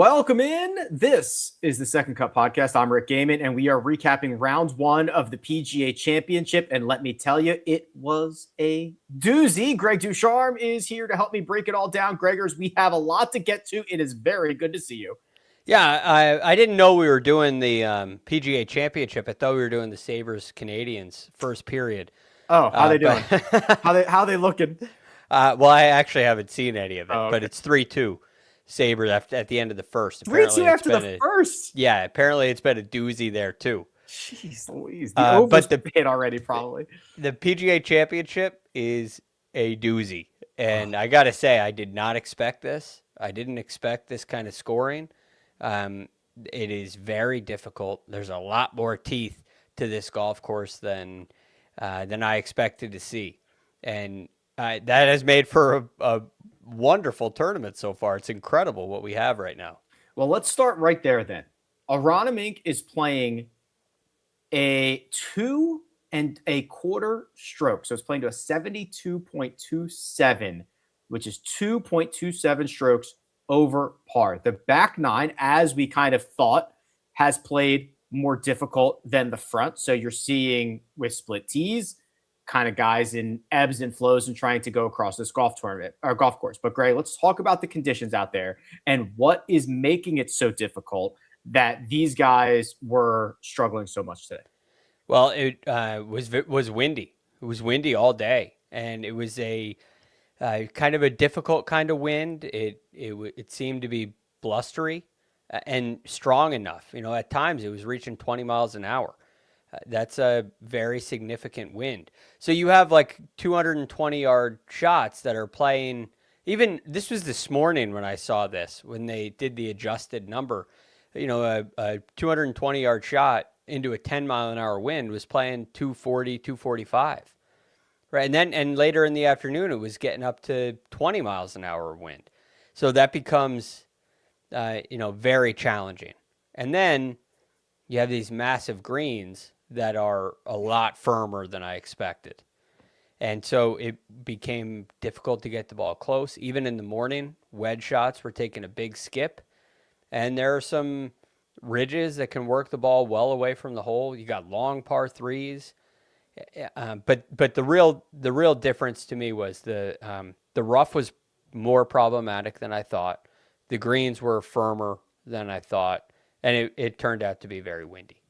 Welcome in. This is the Second Cut Podcast. I'm Rick Gehman, and we are recapping round one of the PGA Championship. And let me tell you, it was a doozy. Greg DuCharme is here to help me break it all down. Gregors, we have a lot to get to. It is very good to see you. Yeah, I didn't know we were doing the PGA Championship. I thought we were doing the Sabres Canadians first period. Oh, how they doing? how they looking? Well, I actually haven't seen any of it, okay. But it's 3-2 Sabres at the end of the first. 3-2 after the first? Yeah, apparently it's been a doozy there too. Jeez Louise. The over's hit already probably. The PGA Championship is a doozy. And I got to say, I did not expect this. I didn't expect this kind of scoring. It is very difficult. There's a lot more teeth to this golf course than I expected to see. And that has made for a wonderful tournament so far. It's incredible what we have right now. Well, let's start right there then. Aronimink is playing a 2 1/4 stroke. So it's playing to a 72.27, which is 2.27 strokes over par. The back nine, as we kind of thought, has played more difficult than the front. So you're seeing with split tees, kind of guys in ebbs and flows and trying to go across this golf tournament or golf course. But Greg, let's talk about the conditions out there and what is making it so difficult that these guys were struggling so much today. Well, it was windy. It was windy all day, and it was a kind of a difficult kind of wind. It seemed to be blustery and strong enough. You know, at times it was reaching 20 miles an hour. That's a very significant wind. So you have like 220-yard shots that are playing. Even this was this morning when I saw this, when they did the adjusted number. You know, a 220-yard shot into a 10-mile-an-hour wind was playing 240, 245. Right, and later in the afternoon, it was getting up to 20 miles an hour wind. So that becomes, very challenging. And then you have these massive greens that are a lot firmer than I expected. And so it became difficult to get the ball close. Even in the morning, wedge shots were taking a big skip. And there are some ridges that can work the ball well away from the hole. You got long par threes. But the real difference to me was the rough was more problematic than I thought. The greens were firmer than I thought, and it turned out to be very windy.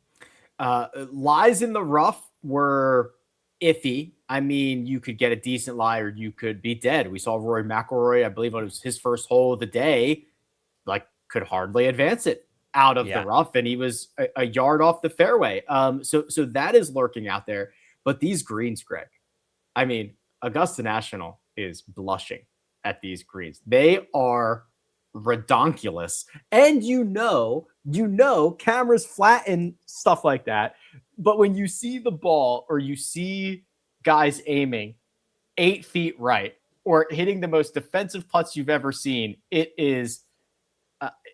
Lies in the rough were iffy. I mean, you could get a decent lie or you could be dead. We saw Rory McIlroy, I believe it was his first hole of the day, like could hardly advance it out of the rough, and he was a yard off the fairway. So that is lurking out there. But these greens, Greg, I mean, Augusta National is blushing at these greens. They are redonkulous. And you know, cameras flatten stuff like that. But when you see the ball or you see guys aiming 8 feet right or hitting the most defensive putts you've ever seen, it is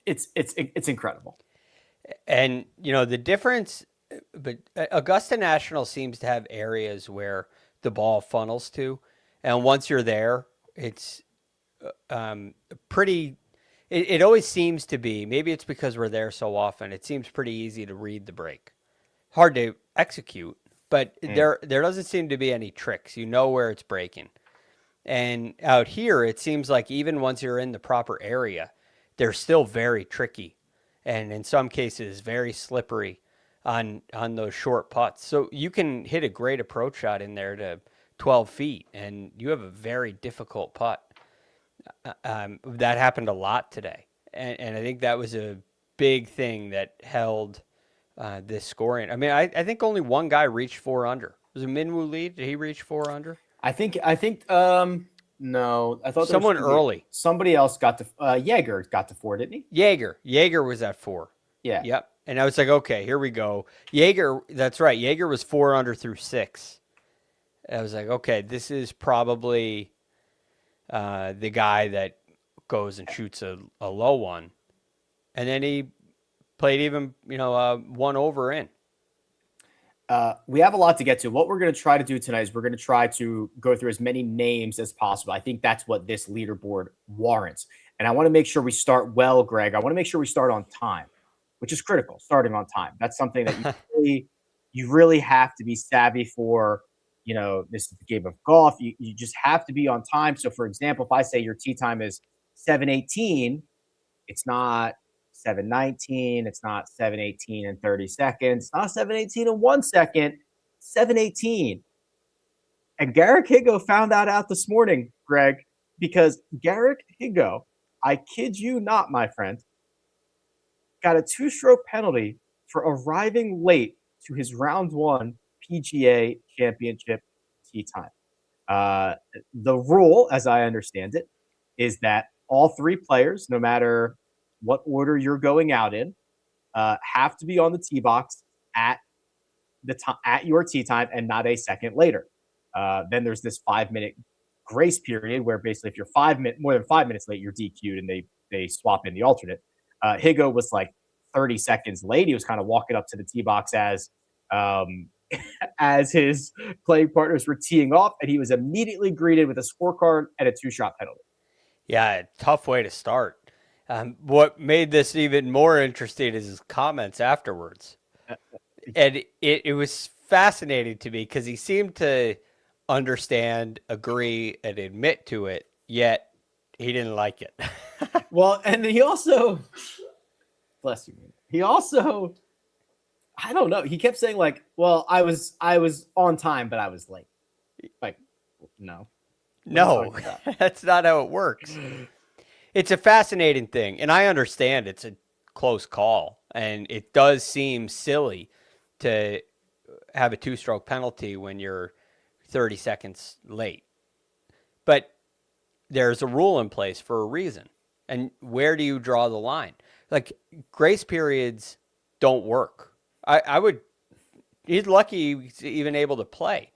it's incredible. And, you know, the difference, but Augusta National seems to have areas where the ball funnels to. And once you're there, it's pretty, it always seems to be, maybe it's because we're there so often, it seems pretty easy to read the break. Hard to execute, but there doesn't seem to be any tricks. You know where it's breaking. And out here, it seems like even once you're in the proper area, they're still very tricky. And in some cases, very slippery on those short putts. So you can hit a great approach shot in there to 12 feet, and you have a very difficult putt. That happened a lot today. And I think that was a big thing that held this scoring. I mean, I think only one guy reached 4 under. Was it Minwoo Lee? Did he reach 4 under? I think no. I thought someone early. Somebody else got to Jaeger got to 4, didn't he? Jaeger was at 4. Yeah. Yep. And I was like, okay, here we go. Jaeger, that's right. Jaeger was 4 under through 6. I was like, okay, this is probably the guy that goes and shoots a low one. And then he played even, 1 over in. We have a lot to get to. What we're going to try to do tonight is we're going to try to go through as many names as possible. I think that's what this leaderboard warrants. And I want to make sure we start well, Greg. I want to make sure we start on time, which is critical, starting on time. That's something that you really have to be savvy for. You know, this is the game of golf. You just have to be on time. So, for example, if I say your tee time is 7:18, it's not 7:19. It's not 7:18 and 30 seconds. It's not 7:18 and 1 second. 7:18. And Garrick Higgo found that out this morning, Greg, because Garrick Higgo, I kid you not, my friend, got a 2-stroke penalty for arriving late to his round 1 PGA Championship tee time. The rule, as I understand it, is that all 3 players, no matter what order you're going out in, have to be on the tee box at your tee time and not a second later. Then there's this 5-minute grace period where basically if you're more than 5 minutes late, you're DQ'd and they swap in the alternate. Higgo was like 30 seconds late. He was kind of walking up to the tee box as his playing partners were teeing off, and he was immediately greeted with a scorecard and a 2-shot penalty. Yeah, tough way to start. What made this even more interesting is his comments afterwards. And it was fascinating to me because he seemed to understand, agree, and admit to it, yet he didn't like it. Well, and he also, bless you, he also, I don't know, he kept saying like, well, I was on time, but I was late. Like, no. No, that's not how it works. It's a fascinating thing, and I understand it's a close call, and it does seem silly to have a 2-stroke penalty when you're 30 seconds late. But there's a rule in place for a reason. And where do you draw the line? Like, grace periods don't work. He's lucky he's even able to play.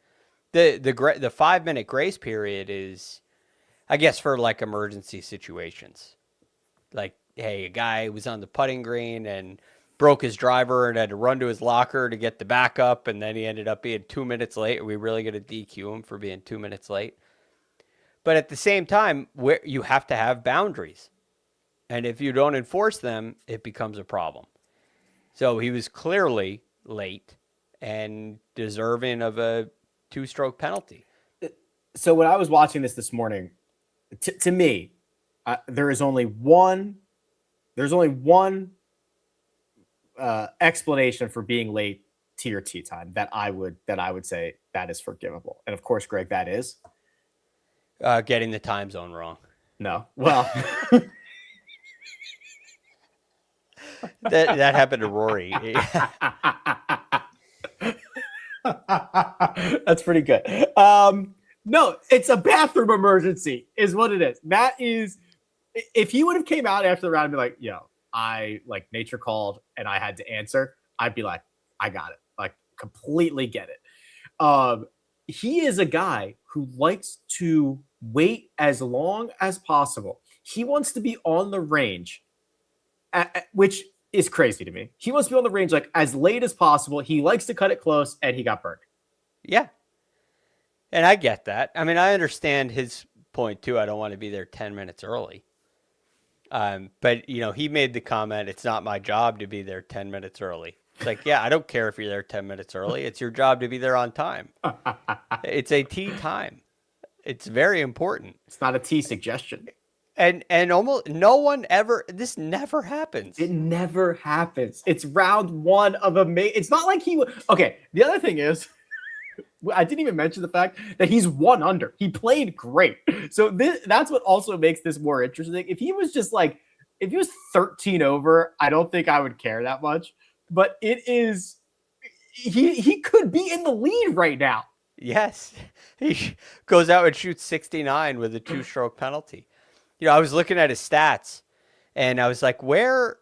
The 5-minute grace period is, I guess, for like emergency situations. Like, hey, a guy was on the putting green and broke his driver and had to run to his locker to get the backup, and then he ended up being 2 minutes late. Are we really going to DQ him for being 2 minutes late? But at the same time, where you have to have boundaries. And if you don't enforce them, it becomes a problem. So he was clearly late and deserving of a 2-stroke penalty. So when I was watching this morning, to me, there's only one explanation for being late to your tee time that I would say that is forgivable. And of course, Greg, that is getting the time zone wrong. No, well, that happened to Rory. That's pretty good. No, it's a bathroom emergency is what it is. That is, if he would have came out after the round and be like, yo, I like nature called and I had to answer, I'd be like, I got it. Like, completely get it. He is a guy who likes to wait as long as possible. He wants to be on the range, which is crazy to me. He wants to be on the range like as late as possible. He likes to cut it close, and he got burned. Yeah. And I get that. I mean, I understand his point too. I don't want to be there 10 minutes early. But, you know, he made the comment, it's not my job to be there 10 minutes early. It's like, yeah, I don't care if you're there 10 minutes early. It's your job to be there on time. It's a tee time. It's very important. It's not a tee suggestion. And almost no one ever, this never happens. It never happens. It's round 1 of a it's not like okay, the other thing is, I didn't even mention the fact that he's 1 under. He played great. So that's what also makes this more interesting. If he was 13 over, I don't think I would care that much. But it is, he could be in the lead right now. Yes. He goes out and shoots 69 with a 2-stroke penalty. You know, I was looking at his stats and I was like, where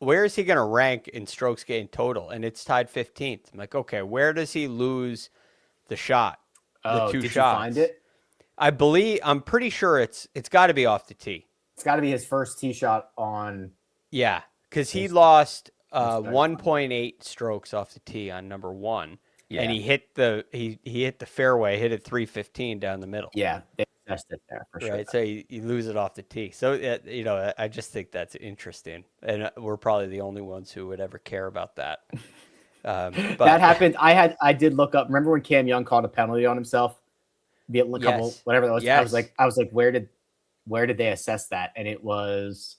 is he going to rank in strokes gained total? And it's tied 15th. I'm like, okay, where does he lose the shot? The 2 did shots. You find it? I'm pretty sure it's got to be off the tee. It's got to be his first tee shot on. Yeah, because he lost 1.8 strokes off the tee on number 1. Yeah. And he hit the fairway, hit it 315 down the middle. Yeah, they tested there for sure. Right, so you lose it off the tee. So, I just think that's interesting. And we're probably the only ones who would ever care about that. But that happened. I did look up. Remember when Cam Young called a penalty on himself? Whatever that was. Yes. I was like, where did they assess that? And it was,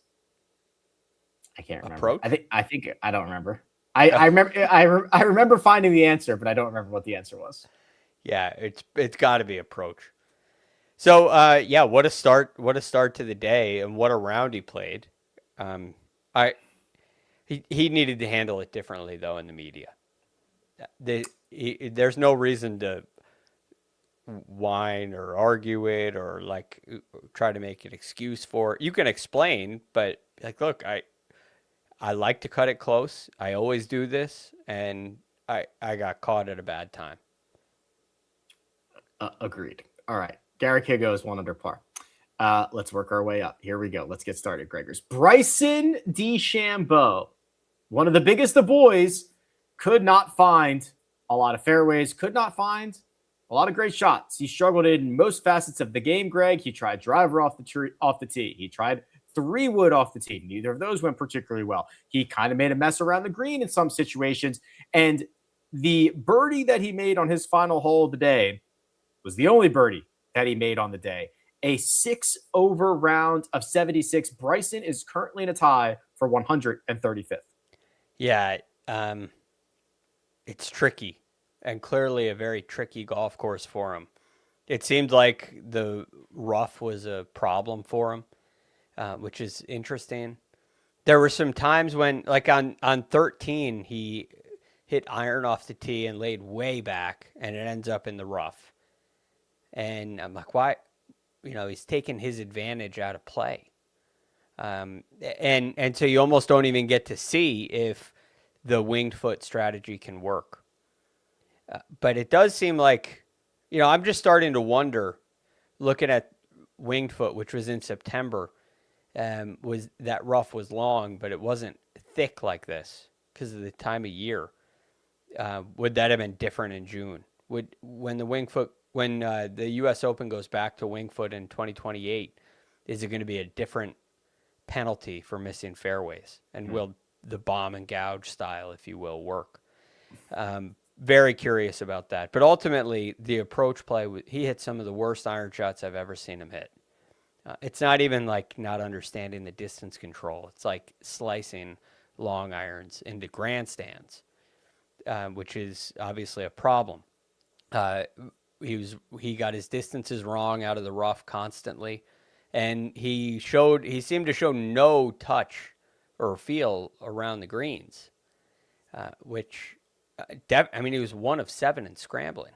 I can't remember. Approach? I don't remember. I remember finding the answer, but I don't remember what the answer was. Yeah, it's got to be approach. So, what a start to the day, and what a round he played. He needed to handle it differently, though, in the media. There's no reason to whine or argue it or try to make an excuse for it. You can explain, but look, I like to cut it close. I always do this, and I got caught at a bad time. Agreed. All right. Garrick Higgo is 1 under par. Let's work our way up. Here we go. Let's get started, Gregors. Bryson DeChambeau, one of the biggest of boys, could not find a lot of fairways, could not find a lot of great shots. He struggled in most facets of the game, Greg. He tried driver off the tee. He tried 3-wood off the tee. Neither of those went particularly well. He kind of made a mess around the green in some situations. And the birdie that he made on his final hole of the day was the only birdie that he made on the day. A 6-over round of 76. Bryson is currently in a tie for 135th. Yeah, it's tricky, and clearly a very tricky golf course for him. It seemed like the rough was a problem for him, which is interesting. There were some times when, on 13, he hit iron off the tee and laid way back, and it ends up in the rough. And I'm like, why? He's taking his advantage out of play. And so you almost don't even get to see if the winged foot strategy can work. But it does seem like, I'm just starting to wonder, looking at winged foot, which was in September, was that rough was long, but it wasn't thick like this because of the time of year. Would that have been different in June? When the U.S. Open goes back to winged foot in 2028, is it going to be a different penalty for missing fairways? And will the bomb and gouge style, if you will, work? Very curious about that. But ultimately, the approach play, he hit some of the worst iron shots I've ever seen him hit. It's not even like not understanding the distance control. It's like slicing long irons into grandstands, which is obviously a problem. He got his distances wrong out of the rough constantly, and he seemed to show no touch or feel around the greens, which he was 1 of 7 in scrambling.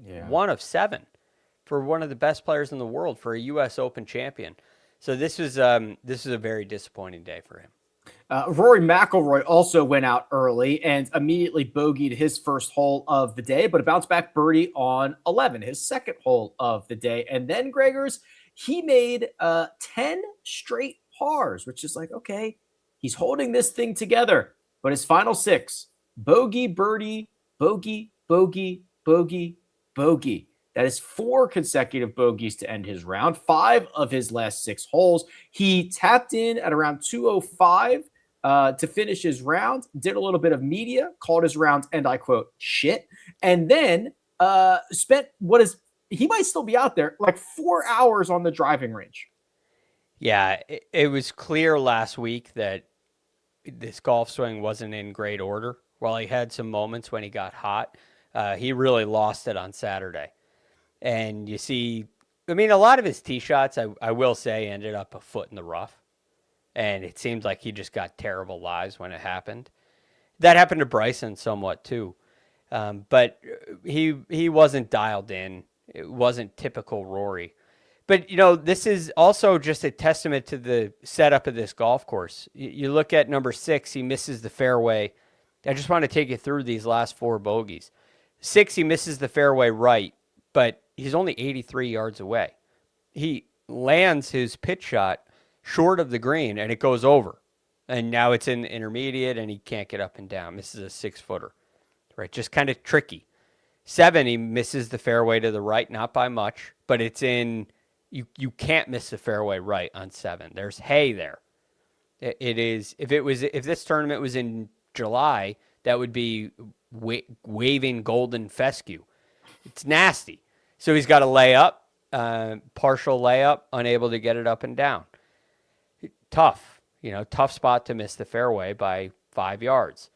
Yeah. 1 of 7 for one of the best players in the world, for a U.S. Open champion. So this was a very disappointing day for him. Rory McIlroy also went out early and immediately bogeyed his first hole of the day, but a bounce back birdie on 11, his second hole of the day. And then, Gregors, he made 10 straight pars, which is like, okay, he's holding this thing together. But his final 6, bogey, birdie, bogey, bogey, bogey, bogey. That is 4 consecutive bogeys to end his round, 5 of his last 6 holes. He tapped in at around 2:05 to finish his round, did a little bit of media, called his round, and I quote, shit, and then spent he might still be out there, like 4 hours on the driving range. Yeah, it was clear last week that this golf swing wasn't in great order. While he had some moments when he got hot, he really lost it on Saturday. And you see, a lot of his tee shots, I will say, ended up a foot in the rough. And it seemed like he just got terrible lies when it happened. That happened to Bryson somewhat too. But he wasn't dialed in. It wasn't typical Rory. But, this is also just a testament to the setup of this golf course. You look at number 6, he misses the fairway. I just want to take you through these last 4 bogeys. 6, he misses the fairway right, but he's only 83 yards away. He lands his pitch shot short of the green, and it goes over. And now it's in the intermediate, and he can't get up and down. Misses a 6-footer, right? Just kind of tricky. 7, he misses the fairway to the right, not by much, but it's in. You can't miss the fairway right on 7. There's hay there. It is. If this tournament was in July, that would be waving golden fescue. It's nasty. So he's got a layup, partial layup, unable to get it up and down. Tough, tough spot to miss the fairway by 5 yards.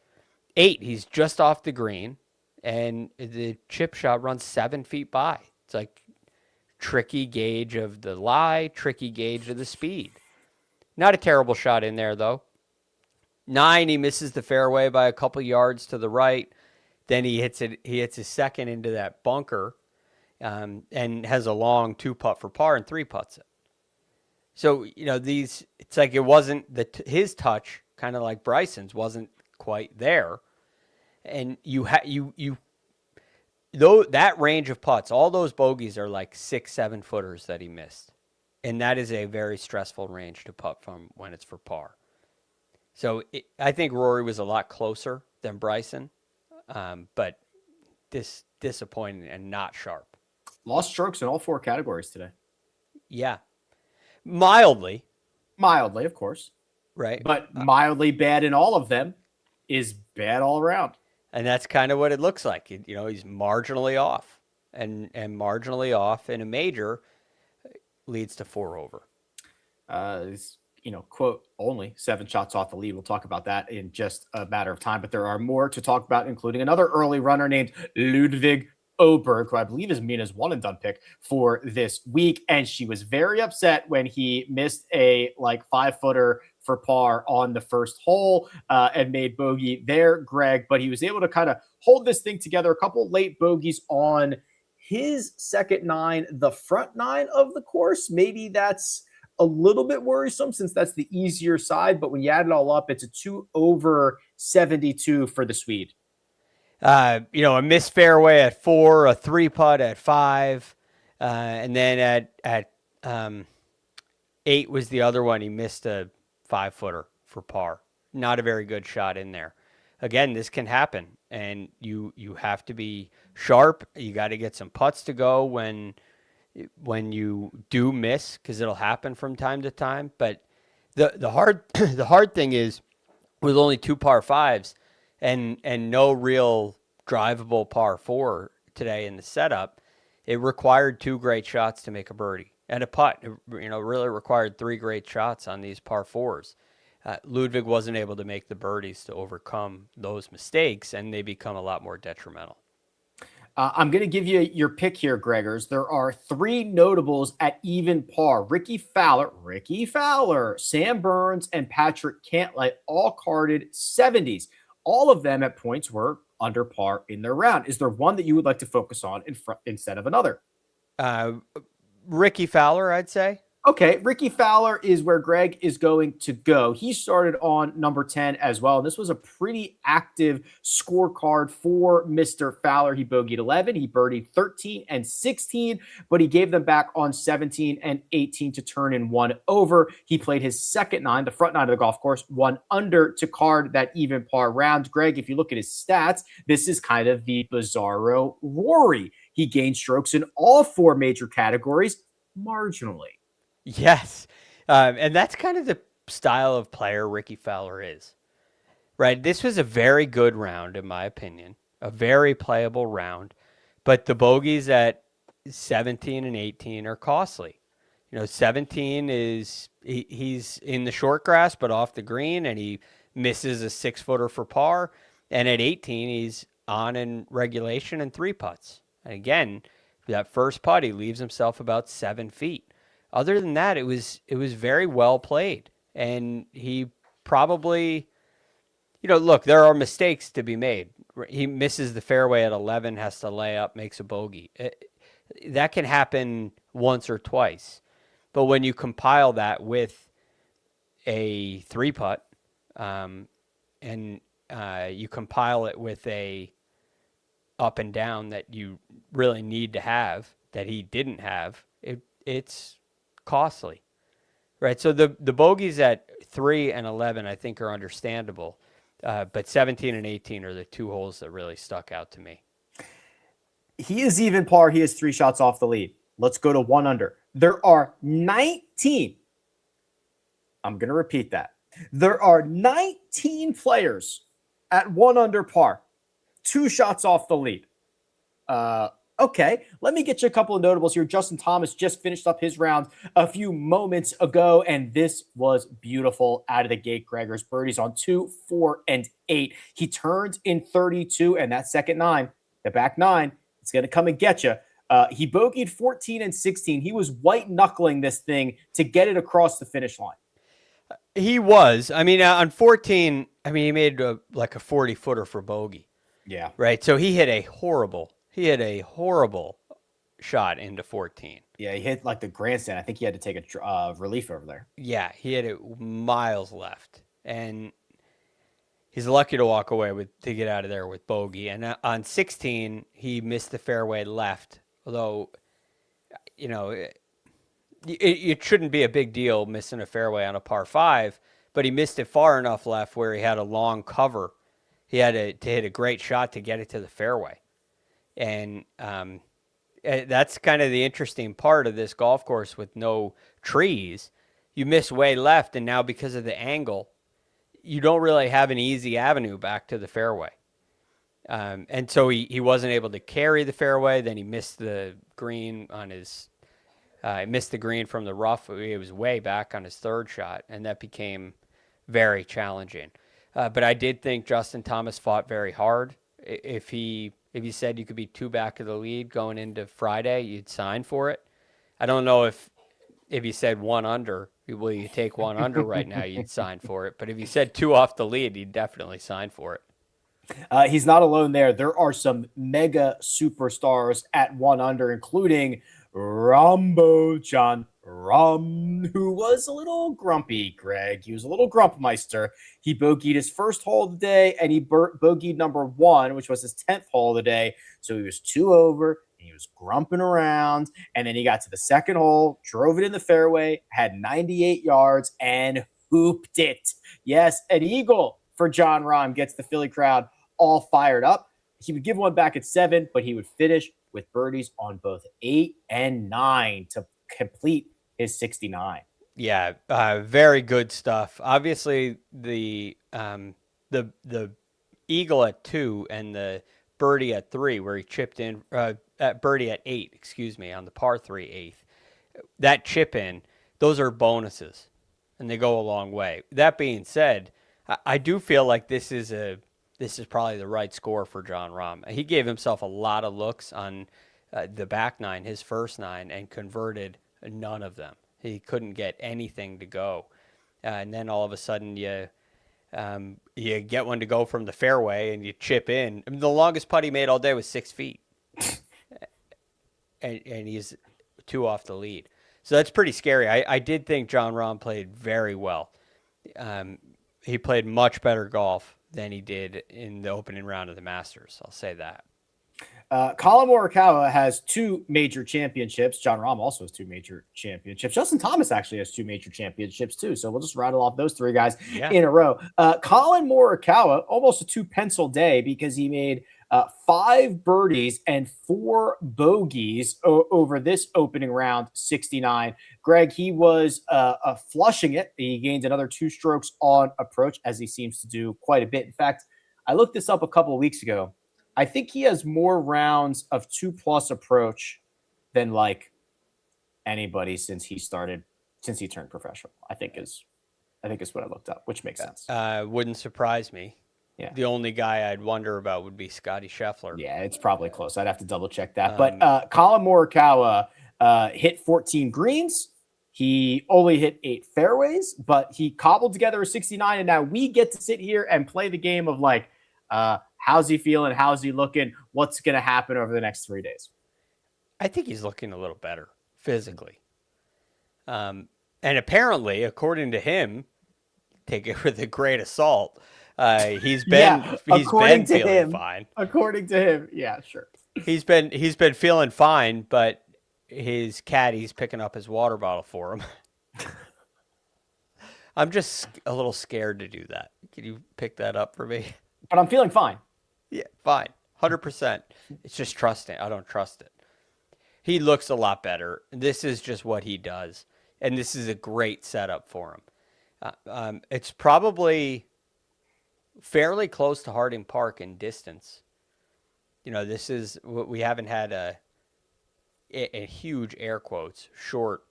8, he's just off the green, and the chip shot runs 7 feet by. It's like tricky gauge of the lie, tricky gauge of the speed. Not a terrible shot in there, though. 9, he misses the fairway by a couple yards to the right. Then he hits it. He hits his second into that bunker, and has a long 2-putt for par and 3-putts it. So it's like it wasn't his touch, kind of like Bryson's, wasn't quite there, and though that range of putts, all those bogeys are like 6-7 footers that he missed, and that is a very stressful range to putt from when it's for par. So I think Rory was a lot closer than Bryson, but disappointing and not sharp. Lost strokes in all 4 categories today. Yeah. Mildly, of course. Right. But mildly bad in all of them is bad all around. And that's kind of what it looks like. He's marginally off. And marginally off in a major leads to 4 over. Quote, only 7 shots off the lead. We'll talk about that in just a matter of time. But there are more to talk about, including another early runner named Ludwig Oberg, who I believe is Mina's one and done pick for this week. And she was very upset when he missed a 5-footer for par on the first hole and made bogey there, Greg. But he was able to kind of hold this thing together. A couple late bogeys on his second 9, the front 9 of the course. Maybe that's a little bit worrisome since that's the easier side. But when you add it all up, it's a 2 over 72 for the Swede. A missed fairway at 4, a 3-putt at 5, and then at 8 was the other one. He missed a 5-footer for par. Not a very good shot in there. Again, this can happen, and you have to be sharp. You got to get some putts to go when you do miss, because it'll happen from time to time. But the hard thing is, with only 2 par 5s and no real drivable par 4 today in the setup, it required 2 great shots to make a birdie and a putt. It really required 3 great shots on these par 4s. Ludwig wasn't able to make the birdies to overcome those mistakes, and they become a lot more detrimental. I'm going to give you your pick here, Gregors. There are 3 notables at even par. Ricky Fowler, Sam Burns, and Patrick Cantlay all carded 70s. All of them at points were under par in their round. Is there one that you would like to focus on instead of another? Ricky Fowler, I'd say. Okay, Ricky Fowler is where Greg is going to go. He started on number 10 as well. And this was a pretty active scorecard for Mr. Fowler. He bogeyed 11, he birdied 13 and 16, but he gave them back on 17 and 18 to turn in 1 over. He played his second 9, the front 9 of the golf course, 1 under to card that even par round. Greg, if you look at his stats, this is kind of the bizarro Rory. He gained strokes in all 4 major categories marginally. Yes. And that's kind of the style of player Ricky Fowler is, right? This was a very good round, in my opinion, a very playable round, but the bogeys at 17 and 18 are costly. 17 is he's in the short grass, but off the green, and he misses a 6-footer for par. And at 18, he's on in regulation and 3 putts. And again, that first putt, he leaves himself about 7 feet. Other than that, it was very well played. And he probably, look, there are mistakes to be made. He misses the fairway at 11, has to lay up, makes a bogey. That can happen once or twice. But when you compile that with a 3-putt, and you compile it with a up and down that you really need to have, that he didn't have, it's costly, Right. So the bogeys at 3 and 11, I think, are understandable. But 17 and 18 are the two holes that really stuck out to me. He is even par. He has 3 shots off the lead. Let's go to 1 under. There are 19. I'm going to repeat that. There are 19 players at 1 under par, 2 shots off the lead. Okay, let me get you a couple of notables here. Justin Thomas just finished up his round a few moments ago, and this was beautiful out of the gate. Gregor's birdies on 2, 4, and 8. He turned in 32, and that second 9, the back 9, it's going to come and get you. He bogeyed 14 and 16. He was white-knuckling this thing to get it across the finish line. He was. I mean, on 14, I mean, he made like a 40-footer for bogey. Yeah. Right? So he hit a horrible shot into 14. Yeah, he hit like the grandstand. I think he had to take a relief over there. Yeah, he hit it miles left. And he's lucky to walk away to get out of there with bogey. And on 16, he missed the fairway left. Although, you know, it shouldn't be a big deal missing a fairway on a par 5, but he missed it far enough left where he had a long cover. He had to hit a great shot to get it to the fairway. And that's kind of the interesting part of this golf course with no trees. You miss way left, and now because of the angle, you don't really have an easy avenue back to the fairway. And so he wasn't able to carry the fairway. Then he missed the green on his missed the green from the rough. He was way back on his third shot, and that became very challenging. But I did think Justin Thomas fought very hard. If he said you could be 2 back of the lead going into Friday, you'd sign for it. I don't know if he said 1 under, will you take 1 under right now, you'd sign for it. But if he said 2 off the lead, you'd definitely sign for it. He's not alone there. There are some mega superstars at 1 under, including Jon Rahm, who was a little grumpy, Greg. He was a little grumpmeister. He bogeyed his first hole of the day, and he bogeyed number 1, which was his 10th hole of the day. So he was 2 over, and he was grumping around. And then he got to the second hole, drove it in the fairway, had 98 yards, and hooped it. Yes, an eagle for Jon Rahm gets the Philly crowd all fired up. He would give one back at 7, but he would finish with birdies on both 8 and 9 to complete his 69. Yeah, very good stuff. Obviously, the eagle at 2 and the birdie at 3, where he chipped in, birdie at 8, on the par 3 8th. That chip in, those are bonuses, and they go a long way. That being said, I do feel like this is probably the right score for Jon Rahm. He gave himself a lot of looks on the back 9, his first 9, and converted none of them. He couldn't get anything to go. And then all of a sudden you get one to go from the fairway and you chip in. I mean, the longest putt he made all day was 6 feet. and he's 2 off the lead. So that's pretty scary. I did think Jon Rahm played very well. He played much better golf than he did in the opening round of the Masters. I'll say that. Colin Morikawa has 2 major championships. Jon Rahm also has 2 major championships. Justin Thomas actually has 2 major championships too. So we'll just rattle off those 3 guys in a row. Colin Morikawa, almost a 2 pencil day because he made 5 birdies and 4 bogeys over this opening round 69. Greg, he was flushing it. He gained another 2 strokes on approach, as he seems to do quite a bit. In fact, I looked this up a couple of weeks ago. I think he has more rounds of 2+ approach than like anybody since he turned professional. I think is what I looked up, which makes sense. Wouldn't surprise me. Yeah. The only guy I'd wonder about would be Scotty Scheffler. Yeah, it's probably close. I'd have to double check that. But Colin Morikawa hit 14 greens. He only hit 8 fairways, but he cobbled together a 69. And now we get to sit here and play the game of like, how's he feeling? How's he looking? What's going to happen over the next 3 days? I think he's looking a little better physically. And apparently, according to him, take it with a grain of salt, he's been feeling fine. According to him, yeah, sure. He's been feeling fine, but his caddy's picking up his water bottle for him. I'm just a little scared to do that. Can you pick that up for me? But I'm feeling fine. Yeah, fine. 100%. It's just trusting. I don't trust it. He looks a lot better. This is just what he does. And this is a great setup for him. It's probably fairly close to Harding Park in distance. You know, this is what we haven't had a huge air quotes shorter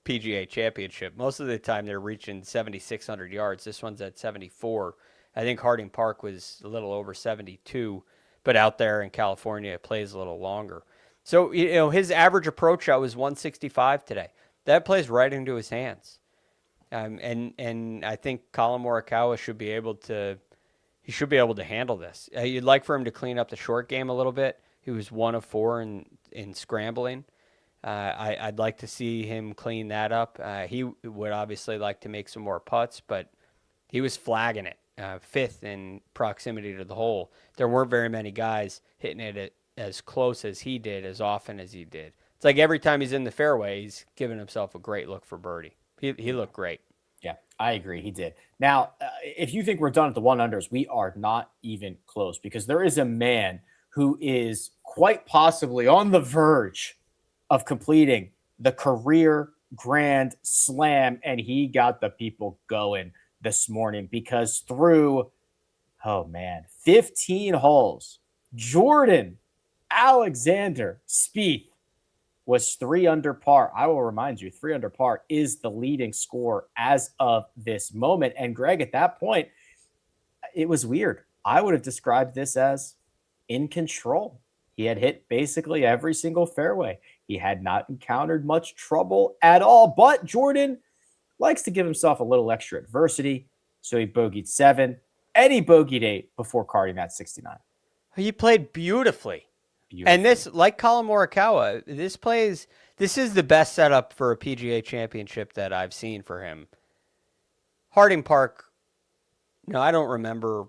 PGA Championship. Most of the time they're reaching 7,600 yards. This one's at 74. I think Harding Park was a little over 72, but out there in California it plays a little longer. So, you know, his average approach shot was 165 today. That plays right into his hands. And I think Colin Morikawa should be able to handle this. You'd like for him to clean up the short game a little bit. He was 1 of 4 in scrambling. I'd like to see him clean that up. He would obviously like to make some more putts, but he was flagging it, 5th in proximity to the hole. There weren't very many guys hitting it as close as he did, as often as he did. It's like every time he's in the fairway, he's giving himself a great look for birdie. He looked great. Yeah, I agree. He did. Now, if you think we're done at the 1-unders, we are not even close, because there is a man who is quite possibly on the verge of completing the career Grand Slam, and he got the people going this morning, because through, 15 holes, Jordan Alexander Spieth was 3 under par. I will remind you, 3 under par is the leading score as of this moment. And Greg, at that point, it was weird. I would have described this as in control. He had hit basically every single fairway. He had not encountered much trouble at all, but Jordan likes to give himself a little extra adversity. So he bogeyed 7 and he bogeyed 8 before carding that 69. He played beautifully. And this, like Colin Morikawa, this is the best setup for a PGA Championship that I've seen for him. Harding Park, no, I don't remember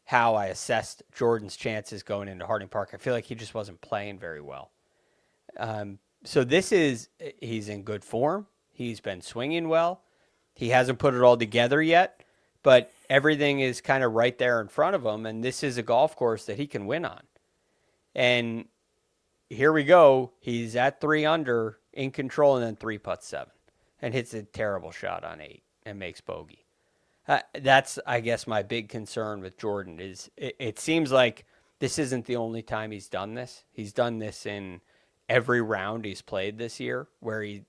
how I assessed Jordan's chances going into Harding Park. I feel like he just wasn't playing very well. So he's in good form. He's been swinging well. He hasn't put it all together yet, but everything is kind of right there in front of him, and this is a golf course that he can win on. And here we go. He's at 3 under, in control, and then 3 putts 7, and hits a terrible shot on 8 and makes bogey. That's, I guess, my big concern with Jordan is it seems like this isn't the only time he's done this. He's done this in every round he's played this year, where it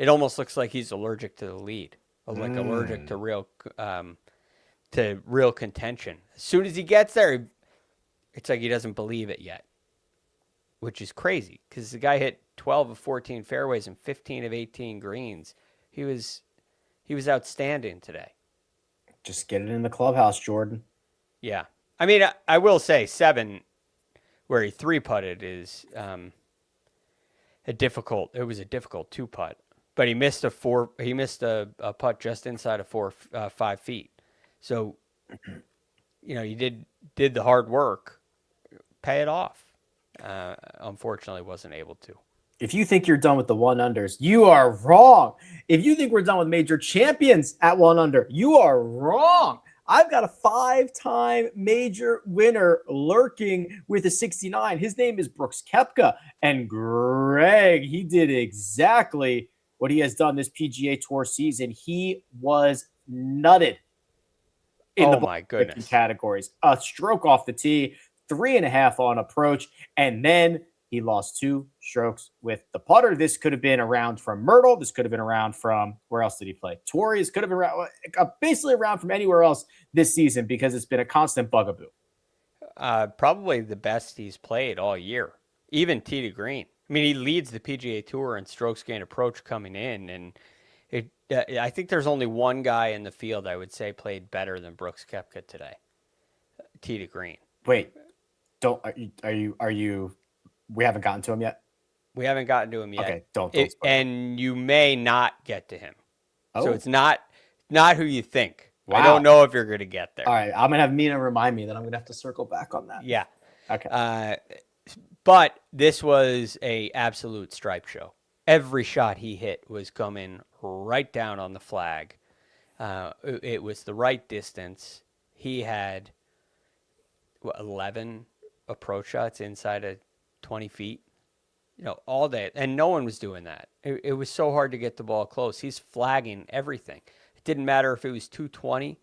almost looks like he's allergic to the lead, like allergic to real contention. As soon as he gets there, it's like he doesn't believe it yet, which is crazy, because the guy hit 12 of 14 fairways and 15 of 18 greens. He was outstanding today. Just get it in the clubhouse, Jordan. Yeah. I mean, I will say 7, where he 3-putted, is a difficult 2-putt, but he missed a putt just inside of 5 feet. So, you know, you did the hard work. Pay it off. Unfortunately, wasn't able to. If you think you're done with the 1-unders, you are wrong. If you think we're done with major champions at 1 under, you are wrong. I've got a 5-time major winner lurking with a 69. His name is Brooks Koepka. And Greg, he did exactly what he has done this PGA Tour season. He was nutted in my goodness categories. A stroke off the tee, 3.5 on approach, and then he lost 2 strokes with the putter. This could have been a round from Myrtle. This could have been a round from, where else did he play? Torrey. This could have been basically a round from anywhere else this season, because it's been a constant bugaboo. Probably the best he's played all year, even tee to green. I mean, he leads the PGA Tour in strokes gained approach coming in, and I think there's only one guy in the field I would say played better than Brooks Koepka today, tee to green. Wait, are you? We haven't gotten to him yet? We haven't gotten to him yet. Okay, don't and you may not get to him. Oh. So it's not who you think. Wow. I don't know if you're going to get there. All right, I'm going to have Mina remind me that I'm going to have to circle back on that. Yeah. Okay. But this was a absolute stripe show. every shot he hit was coming right down on the flag. It was the right distance. He had 11 approach shots inside of 20 feet, all day. And no one was doing that. It was so hard to get the ball close. He's flagging everything. It didn't matter if it was 220.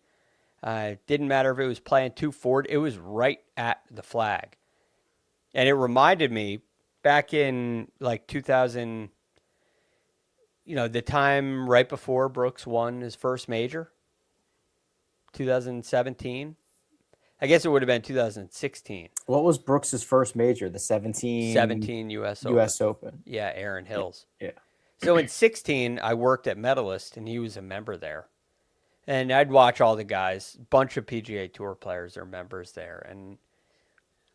It didn't matter if it was playing 240. It was right at the flag. And it reminded me back in like 2000, the time right before Brooks won his first major, 2017. I guess it would have been 2016. What was Brooks's first major? The 17 U.S. Open. Yeah, Aaron Hills. Yeah. So in 16, I worked at Medalist, and he was a member there. And I'd watch all the guys. Bunch of PGA Tour players are members there. And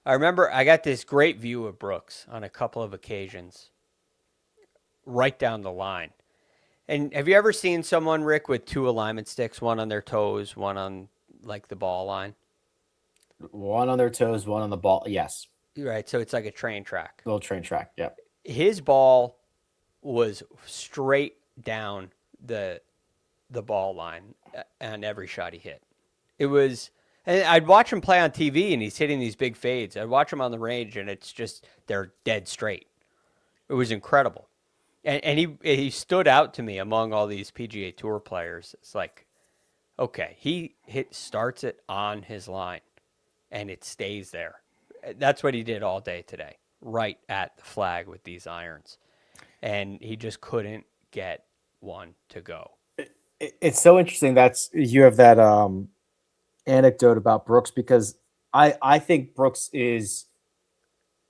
I remember I got this great view of Brooks on a couple of occasions, right down the line. And have you ever seen someone, Rick, with two alignment sticks, one on their toes, one on like the ball line? One on their toes, one on the ball. Yes. Right. So it's like a train track. Little train track. Yep. His ball was straight down the ball line on every shot he hit. It was, and I'd watch him play on TV and he's hitting these big fades. I'd watch him on the range and it's just, they're dead straight. It was incredible. And he stood out to me among all these PGA Tour players. It's like, okay, he starts it on his line and it stays there. That's what he did all day today, right at the flag with these irons. And he just couldn't get one to go. It's so interesting you have that anecdote about Brooks, because I think Brooks is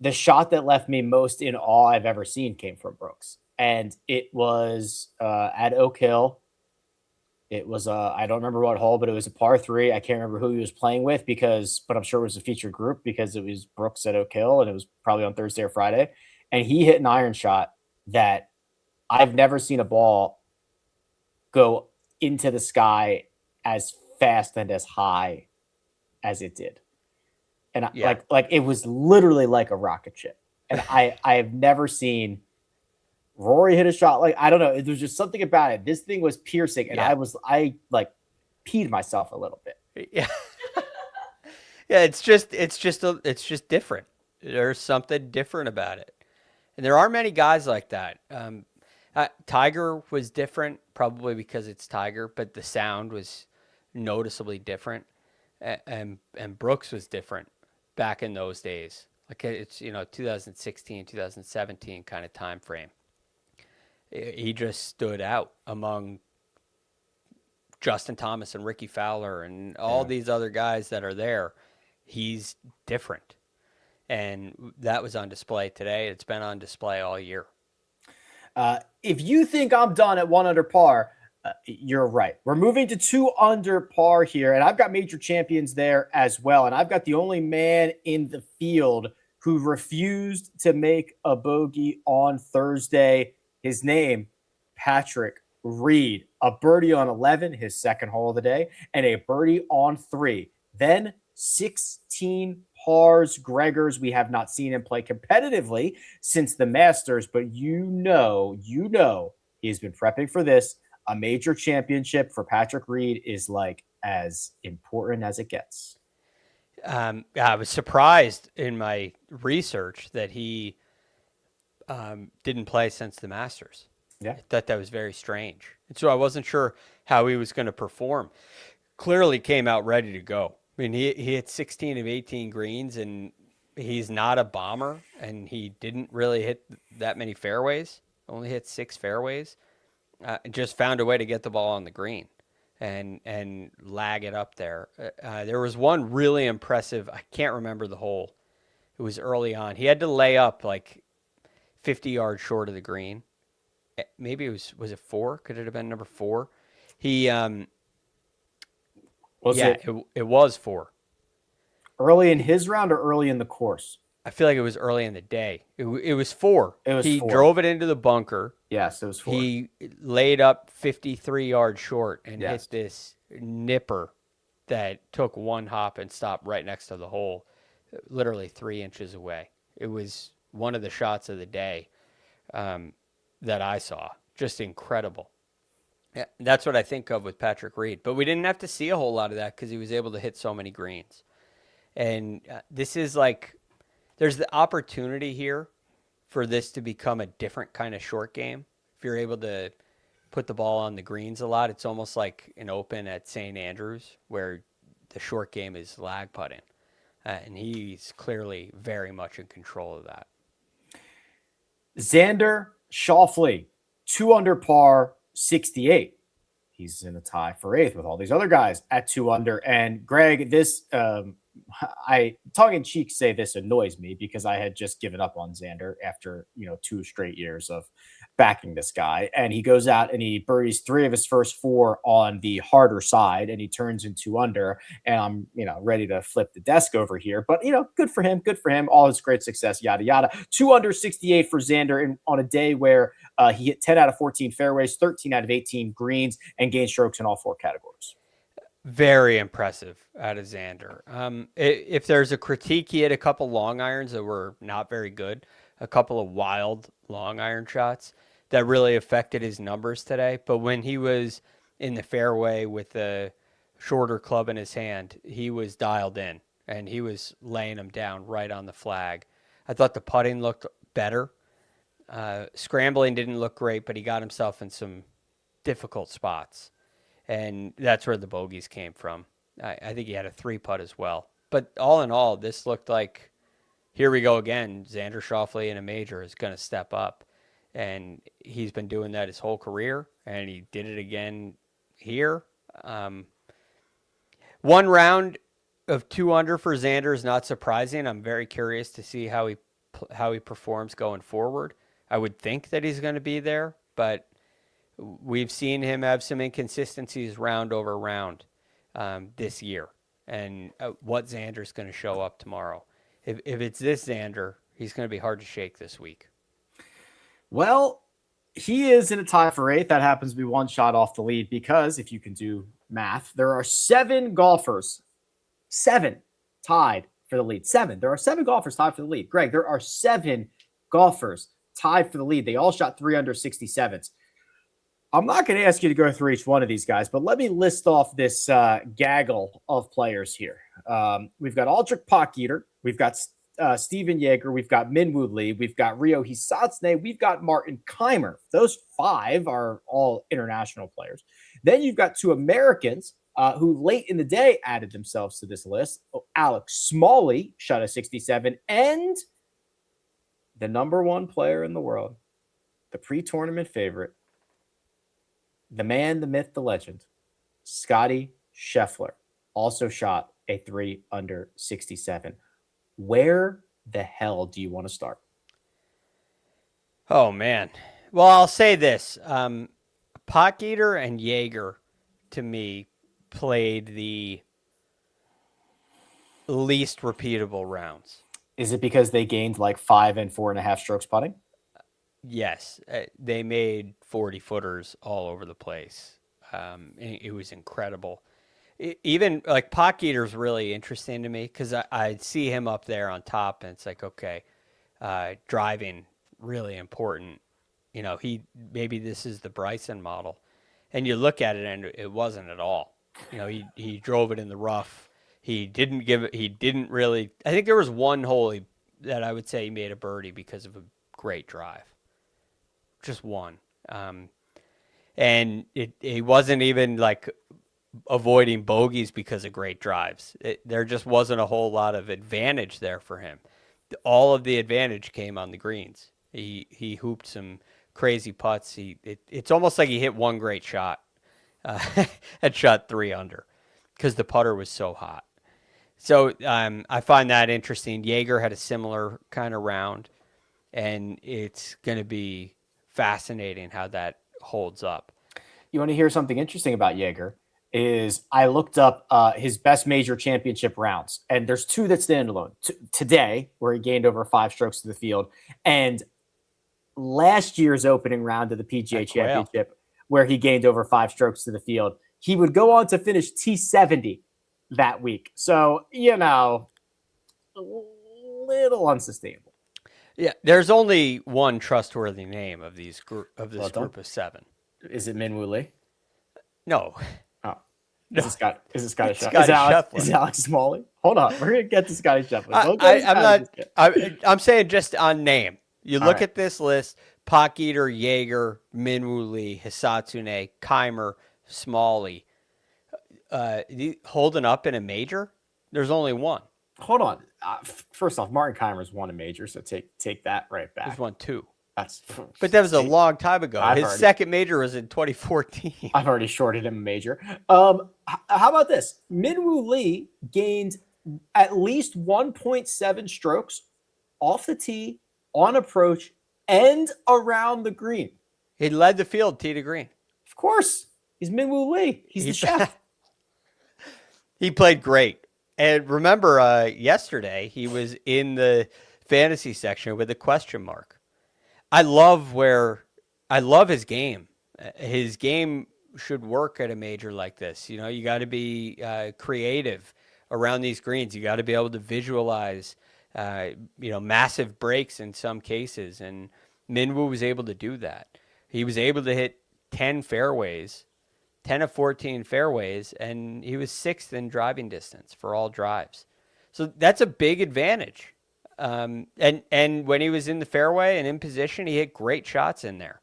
the shot that left me most in awe I've ever seen came from Brooks. And it was at Oak Hill. It was I don't remember what hole, but it was a par 3. I can't remember who he was playing with but I'm sure it was a featured group because it was Brooks at Oak Hill and it was probably on Thursday or Friday. And he hit an iron shot that I've never seen a ball go into the sky as fast and as high as it did. And like it was literally like a rocket ship. And I have never seen Rory hit a shot like, I don't know. There's just something about it. This thing was piercing, and I like peed myself a little bit. Yeah, yeah. It's just different. There's something different about it, and there aren't many guys like that. Tiger was different, probably because it's Tiger, but the sound was noticeably different, and Brooks was different back in those days. Like it's 2016, 2017 kind of time frame. He just stood out among Justin Thomas and Ricky Fowler and all these other guys that are there. He's different. And that was on display today. It's been on display all year. If you think I'm done at 1 under par, you're right. We're moving to 2 under par here, and I've got major champions there as well. And I've got the only man in the field who refused to make a bogey on Thursday. His name, Patrick Reed. A birdie on 11, his second hole of the day, and a birdie on 3. Then 16 pars. Gregors, we have not seen him play competitively since the Masters, but you know, he's been prepping for this. A major championship for Patrick Reed is like as important as it gets. I was surprised in my research that he didn't play since the Masters. Yeah. I thought that was very strange. And so I wasn't sure how he was going to perform. Clearly came out ready to go. I mean, he hit 16 of 18 greens, and he's not a bomber, and he didn't really hit that many fairways. Only hit 6 fairways. Just found a way to get the ball on the green and lag it up there. There was one really impressive, I can't remember the hole. It was early on. He had to lay up like 50 yards short of the green. Maybe it was it 4? Could it have been number 4? It was 4. Early in his round or early in the course? I feel like it was early in the day. It was 4. He 4. drove it into the bunker. Yes, it was 4. He laid up 53 yards short and hit this nipper that took one hop and stopped right next to the hole, literally 3 inches away. It was one of the shots of the day. that I saw. Just incredible. Yeah, that's what I think of with Patrick Reed. But we didn't have to see a whole lot of that because he was able to hit so many greens. And this is like, there's the opportunity here for this to become a different kind of short game. If you're able to put the ball on the greens a lot, it's almost like an Open at St. Andrews where the short game is lag putting. And he's clearly very much in control of that. Xander Schauffele, 2 under par, 68. He's in a tie for 8th with all these other guys at 2 under. And Greg, this, I tongue in cheek say this annoys me because I had just given up on Xander after, 2 straight years of backing this guy. And he goes out and he birdies 3 of his first 4 on the harder side and he turns in 2 under. And I'm, ready to flip the desk over here. But, good for him. Good for him. All his great success, yada, yada. 2 under 68 for Xander on a day where he hit 10 out of 14 fairways, 13 out of 18 greens, and gained strokes in all 4 categories. Very impressive out of Xander. If there's a critique, he had a couple long irons that were not very good, a couple of wild long iron shots that really affected his numbers today. But when he was in the fairway with the shorter club in his hand, he was dialed in and he was laying them down right on the flag. I thought the putting looked better. Scrambling didn't look great, but he got himself in some difficult spots. And that's where the bogeys came from. I think he had a 3-putt as well. But all in all, this looked like, here we go again. Xander Schauffele in a major is going to step up. And he's been doing that his whole career. And he did it again here. 1 round of 2 under for Xander is not surprising. I'm very curious to see how he performs going forward. I would think that he's going to be there, but we've seen him have some inconsistencies round over round this year. And what Xander's going to show up tomorrow. If it's this Xander, he's going to be hard to shake this week. Well, he is in a tie for 8th. That happens to be 1 shot off the lead because if you can do math, there are 7 golfers, 7 tied for the lead. 7. There are 7 golfers tied for the lead. Greg, there are 7 golfers tied for the lead. They all shot 3 under 67s. I'm not going to ask you to go through each one of these guys, but let me list off this gaggle of players here. We've got Aldrich Potgieter. We've got Steven Jaeger. We've got Minwoo Lee. We've got Ryo Hisatsune. We've got Martin Keimer. Those 5 are all international players. Then you've got 2 Americans who late in the day added themselves to this list. Alex Smalley shot a 67, and the number 1 player in the world, the pre-tournament favorite, the man, the myth, the legend, Scotty Scheffler, also shot a 3 under 67. Where the hell do you want to start? Oh, man. Well, I'll say this. Potgieter and Jaeger, to me, played the least repeatable rounds. Is it because they gained like 5 and 4.5 strokes putting? Yes, they made 40-footers all over the place. It was incredible. Even like Potgieter's really interesting to me because I see him up there on top, and it's like, okay, driving really important. Maybe this is the Bryson model, and you look at it and it wasn't at all. He drove it in the rough. He didn't really. I think there was one hole that I would say he made a birdie because of a great drive. Just one. And he wasn't even like avoiding bogeys because of great drives. There just wasn't a whole lot of advantage there for him. All of the advantage came on the greens. He hooped some crazy putts. It's almost like he hit one great shot and shot 3 under because the putter was so hot. So I find that interesting. Jaeger had a similar kind of round, and it's going to be fascinating how that holds up. You want to hear something interesting about Jaeger? Is I looked up his best major championship rounds, and there's 2 that stand alone. Today, where he gained over 5 strokes to the field, and last year's opening round of the PGA Championship, where he gained over 5 strokes to the field. He would go on to finish T70 that week. So, a little unsustainable. Yeah, there's only one trustworthy name of this group of 7. Is it Min Woo Lee? No, Oh, no, is it Scotty Scheffler? Scotty Scheffler. Is it Alex Smalley? Hold on, we're gonna get to Scotty Scheffler. I'm saying just on name. You All look right. at this list: Potgieter, Jaeger, Minwoo Lee, Hisatsune, Keimer, Smalley. Holding up in a major? There's only one. Hold on. First off, Martin Keimer's won a major, so take that right back. There's won 2. That's. But that was a long time ago. His second major was in 2014. I've already shorted him a major. How about this? Minwoo Lee gained at least 1.7 strokes off the tee, on approach, and around the green. He led the field tee to green. Of course. He's Minwoo Lee. He's the chef. He played great. And remember, yesterday, he was in the fantasy section with a question mark. I love his game. His game should work at a major like this. You know, you got to be creative around these greens. You got to be able to visualize, massive breaks in some cases. And Minwoo was able to do that. He was able to hit 10 of 14 fairways, and he was 6th in driving distance for all drives. So that's a big advantage. And when he was in the fairway and in position, he hit great shots in there.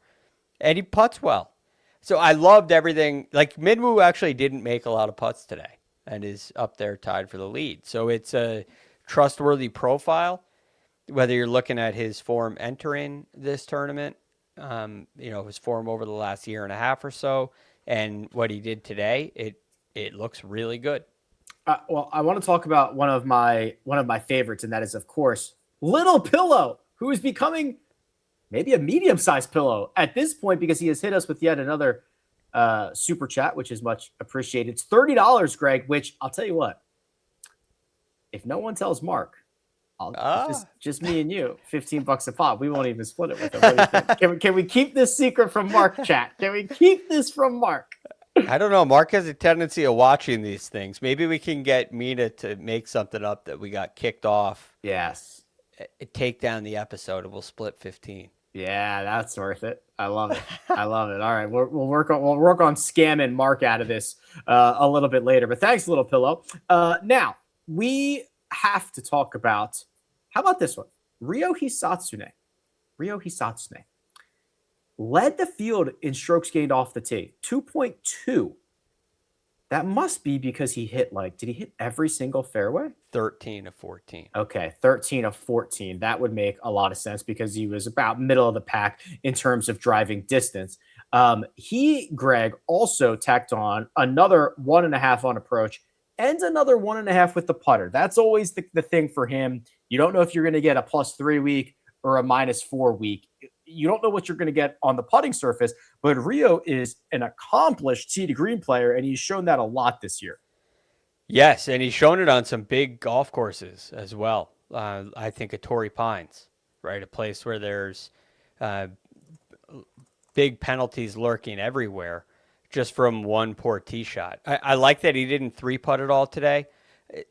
And he putts well. So I loved everything. Like, Minwoo actually didn't make a lot of putts today and is up there tied for the lead. So it's a trustworthy profile, whether you're looking at his form entering this tournament, his form over the last year and a half or so, and what he did today, it looks really good. Well, I want to talk about one of my favorites, and that is, of course, Little Pillow, who is becoming maybe a medium-sized pillow at this point because he has hit us with yet another super chat, which is much appreciated. It's $30, Greg, which I'll tell you what, if no one tells Mark, just me and you, $15 a pop. We won't even split it with him. What do you think? Can we keep this secret from Mark, chat? Can we keep this from Mark? I don't know. Mark has a tendency of watching these things. Maybe we can get Mina to make something up that we got kicked off. Yes. Take down the episode and we'll split 15. Yeah, that's worth it. I love it. I love it. All right, we'll work on scamming Mark out of this a little bit later. But thanks, Little Pillow. Now we have to talk about, how about this one? Ryo Hisatsune led the field in strokes gained off the tee, 2.2. That must be because he hit, did he hit every single fairway? 13 of 14. Okay, 13 of 14. That would make a lot of sense because he was about middle of the pack in terms of driving distance. Greg, also tacked on another 1.5 on approach and another 1.5 with the putter. That's always the thing for him. You don't know if you're going to get a +3 week or a -4 week. You don't know what you're going to get on the putting surface, but Ryo is an accomplished tee to green player, and he's shown that a lot this year. Yes, and he's shown it on some big golf courses as well. I think at Torrey Pines, right? A place where there's big penalties lurking everywhere just from one poor tee shot. I like that he didn't 3-putt it all today.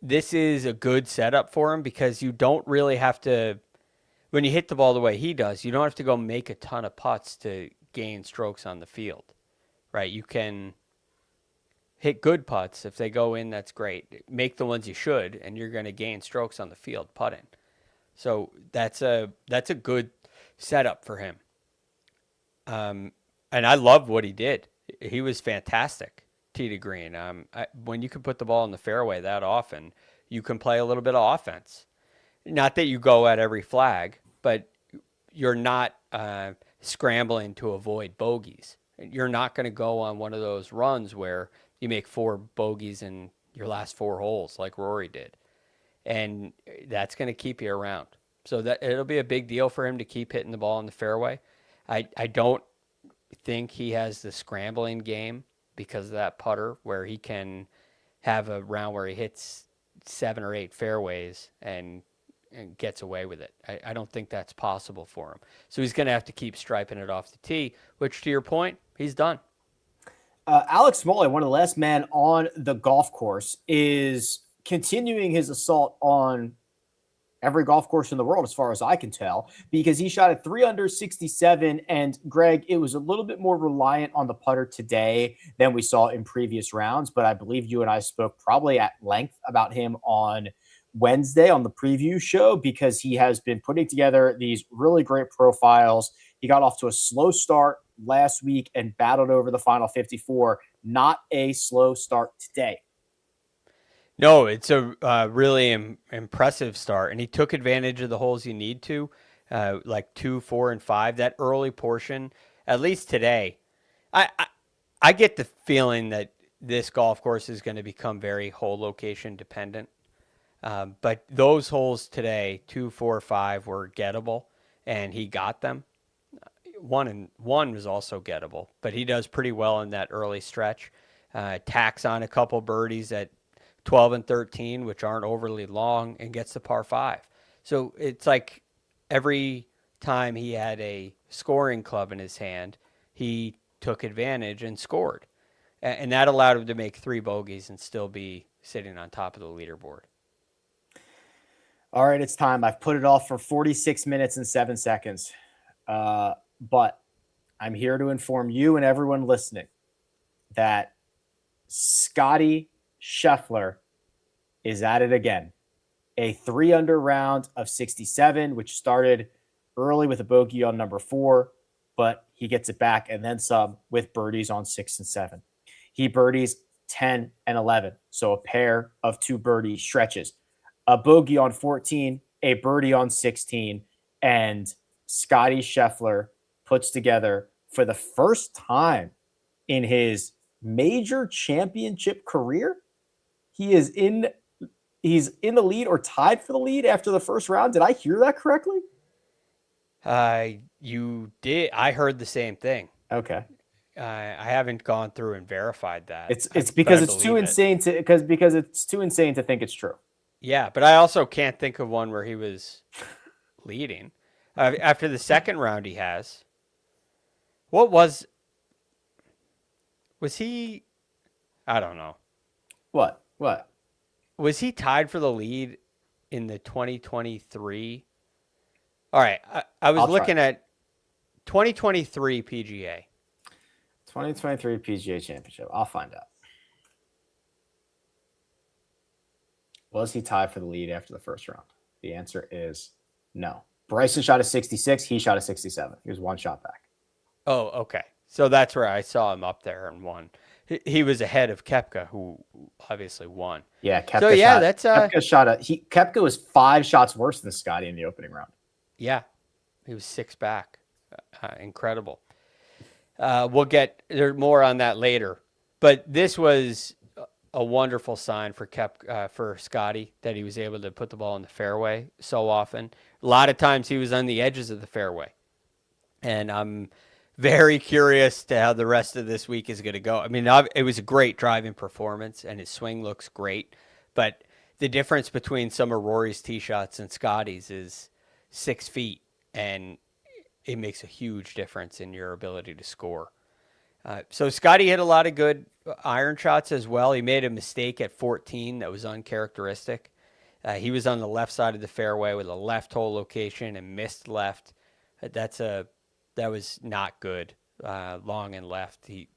This is a good setup for him because you don't really have to, when you hit the ball the way he does, you don't have to go make a ton of putts to gain strokes on the field, right? You can hit good putts. If they go in, that's great. Make the ones you should, and you're going to gain strokes on the field putting. So that's a good setup for him. And I loved what he did. He was fantastic, tee to green. When you can put the ball in the fairway that often, you can play a little bit of offense. Not that you go at every flag, but you're not scrambling to avoid bogeys. You're not going to go on one of those runs where you make 4 bogeys in your last 4 holes like Rory did. And that's going to keep you around. So that it'll be a big deal for him to keep hitting the ball in the fairway. I don't think he has the scrambling game because of that putter where he can have a round where he hits 7 or 8 fairways and gets away with it. I don't think that's possible for him. So he's going to have to keep striping it off the tee, which, to your point, he's done. Alex Smalley, one of the last men on the golf course, is continuing his assault on every golf course in the world, as far as I can tell, because he shot at 3 under 67. And Greg, it was a little bit more reliant on the putter today than we saw in previous rounds. But I believe you and I spoke probably at length about him on Wednesday on the preview show, because he has been putting together these really great profiles. He got off to a slow start last week and battled over the final 54. Not a slow start today. No, it's a really impressive start, and he took advantage of the holes you need to, like 2, 4, and 5. That early portion, at least today, I get the feeling that this golf course is going to become very hole location dependent. But those holes today, 2, 4, 5, were gettable, and he got them. 1 was also gettable, but he does pretty well in that early stretch. Tacks on a couple birdies at 12 and 13, which aren't overly long, and gets the par 5. So it's like every time he had a scoring club in his hand, he took advantage and scored. And that allowed him to make 3 bogeys and still be sitting on top of the leaderboard. All right, it's time. I've put it off for 46 minutes and 7 seconds. But I'm here to inform you and everyone listening that Scottie Scheffler is at it again. A 3 under round of 67, which started early with a bogey on number 4, but he gets it back and then some with birdies on 6 and 7. He birdies 10 and 11, so a pair of 2 birdie stretches. A bogey on 14, a birdie on 16, and Scottie Scheffler puts together, for the first time in his major championship career, he's in the lead or tied for the lead after the first round. Did I hear that correctly? You did. I heard the same thing. Okay. I haven't gone through and verified that. It's because it's too insane because it's too insane to think it's true. Yeah, but I also can't think of one where he was leading. After the second round he has. Was he? I don't know. What? Was he tied for the lead in the 2023? All right, I was looking at 2023 PGA. 2023 PGA Championship. I'll find out. Was he tied for the lead after the first round? The answer is no. Bryson shot a 66. He shot a 67. He was 1 shot back. Oh, okay. So that's where I saw him up there and won. He was ahead of Koepka, who obviously won. Yeah, Koepka. So yeah, Koepka was 5 shots worse than Scottie in the opening round. Yeah, he was 6 back. Incredible. We'll get there more on that later, but this was a wonderful sign for for Scottie, that he was able to put the ball in the fairway so often. A lot of times he was on the edges of the fairway, and I'm very curious to how the rest of this week is going to go. I mean, it was a great driving performance, and his swing looks great, but the difference between some of Rory's tee shots and Scottie's is 6 feet, and it makes a huge difference in your ability to score. So Scottie hit a lot of good iron shots as well. He made a mistake at 14 that was uncharacteristic. He was on the left side of the fairway with a left hole location and missed left. That was not good. Long and left. He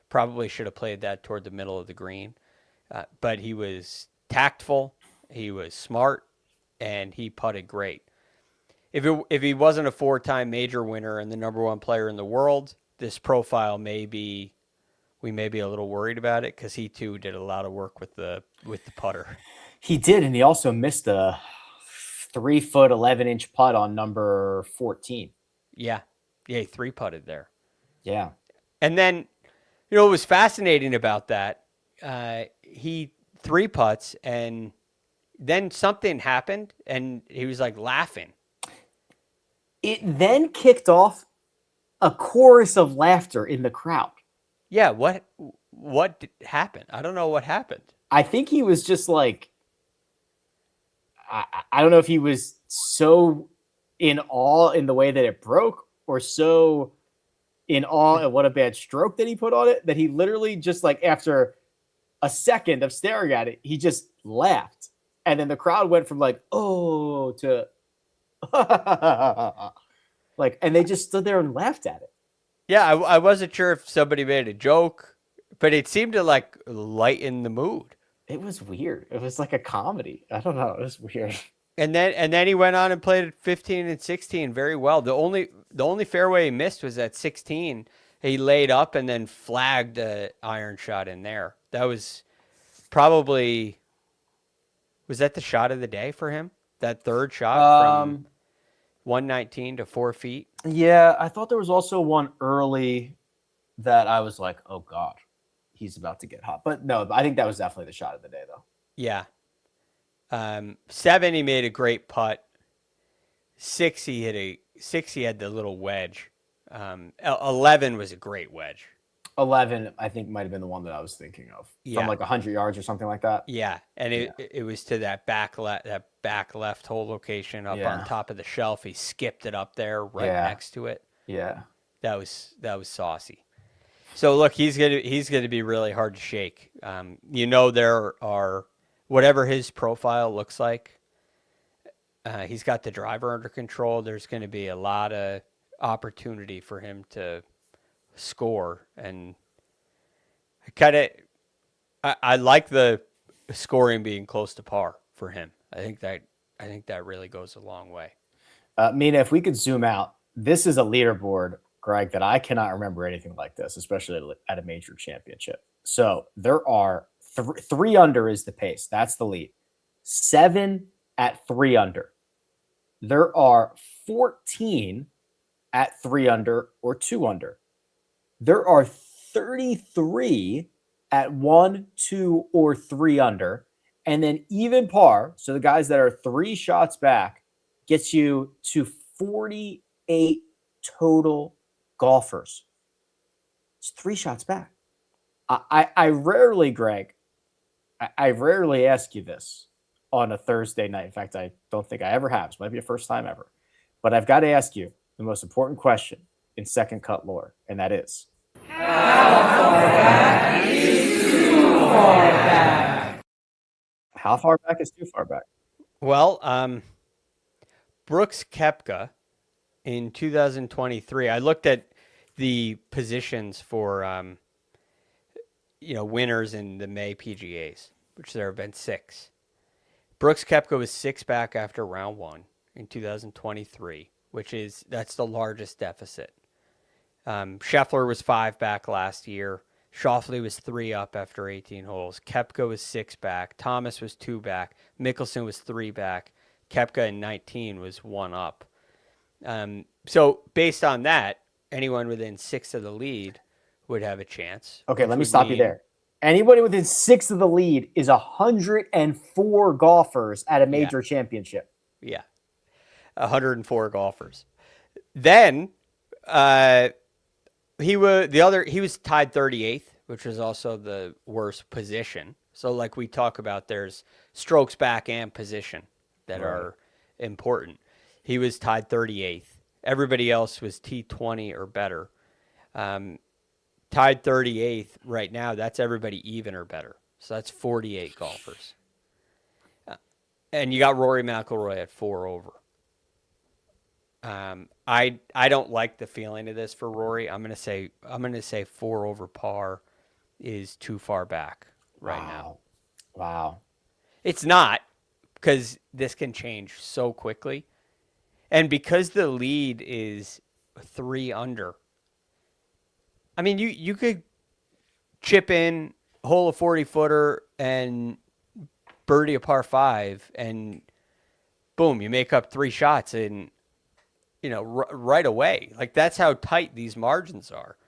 probably should have played that toward the middle of the green. But he was tactful, he was smart, and he putted great. If he wasn't a 4-time major winner and the number 1 player in the world, this profile we may be a little worried about it, because he too did a lot of work with the putter. He did, and he also missed a 3-foot 11-inch putt on number 14. Yeah, he 3-putted there. Yeah, and then what was fascinating about that? He 3-putts, and then something happened, and he was like laughing. It then kicked off a chorus of laughter in the crowd. Yeah, what happened? I don't know what happened. I think he was just like, I don't know if he was so in awe in the way that it broke, or so in awe at what a bad stroke that he put on it, that he literally just, like, after a second of staring at it, he just laughed. And then the crowd went from like, oh, to like, and they just stood there and laughed at it. Yeah, I wasn't sure if somebody made a joke, but it seemed to like lighten the mood. It was weird. It was like a comedy. I don't know. It was weird. And then he went on and played at 15 and 16 very well. The only fairway he missed was at 16. He laid up and then flagged an iron shot in there. That was probably, was that the shot of the day for him? That third shot from 119 to 4 feet? Yeah, I thought there was also one early that I was like, oh God, he's about to get hot. But no, I think that was definitely the shot of the day, though. Yeah. 7, he made a great putt. 6, he had the little wedge. 11 was a great wedge. 11, I think, might have been the one that I was thinking of from like 100 yards or something like that. Yeah, and it was to that back left hole location up on top of the shelf. He skipped it up there next to it. Yeah, that was saucy. So look, he's gonna be really hard to shake. There are, whatever his profile looks like, he's got the driver under control. There's going to be a lot of opportunity for him to score, and I like the scoring being close to par for him. I think that really goes a long way. Mina, if we could zoom out, this is a leaderboard, Greg, that I cannot remember anything like this, especially at a major championship. So there are 3 under is the pace. That's the lead. 7 at 3 under. There are 14 at 3 under or 2 under. There are 33 at 1, 2, or 3 under. And then even par, so the guys that are 3 shots back, gets you to 48 total golfers. It's 3 shots back. I rarely, Greg, I rarely ask you this on a Thursday night. In fact, I don't think I ever have. This might be the first time ever. But I've got to ask you the most important question in second cut lore, and that is, how far back is too far back? How far back is too far back? Well, Brooks Koepka in 2023, I looked at the positions for winners in the May PGAs, which there have been 6. Brooks Koepka was 6 back after round 1 in 2023, that's the largest deficit. Schauffele was 5 back last year. Schauffele was 3 up after 18 holes. Koepka was 6 back. Thomas was 2 back. Mickelson was 3 back. Koepka in 19 was 1 up. So based on that, anyone within 6 of the lead would have a chance. Okay, let me stop you there. Anybody within 6 of the lead is 104 golfers at a major championship. Yeah, 104 golfers. Then he was tied 38th, which was also the worst position. So like we talk about, there's strokes back and position that are important. He was tied 38th. Everybody else was T20 or better. Tied 38th right now, that's everybody even or better. So that's 48 golfers. And you got Rory McIlroy at 4 over. I don't like the feeling of this for Rory. I'm gonna say 4 over par is too far back right now. Wow. It's not, because this can change so quickly. And because the lead is 3 under, I mean, you could chip in hole a 40-footer and birdie a par 5, and boom, you make up 3 shots in, right away. Like, that's how tight these margins are.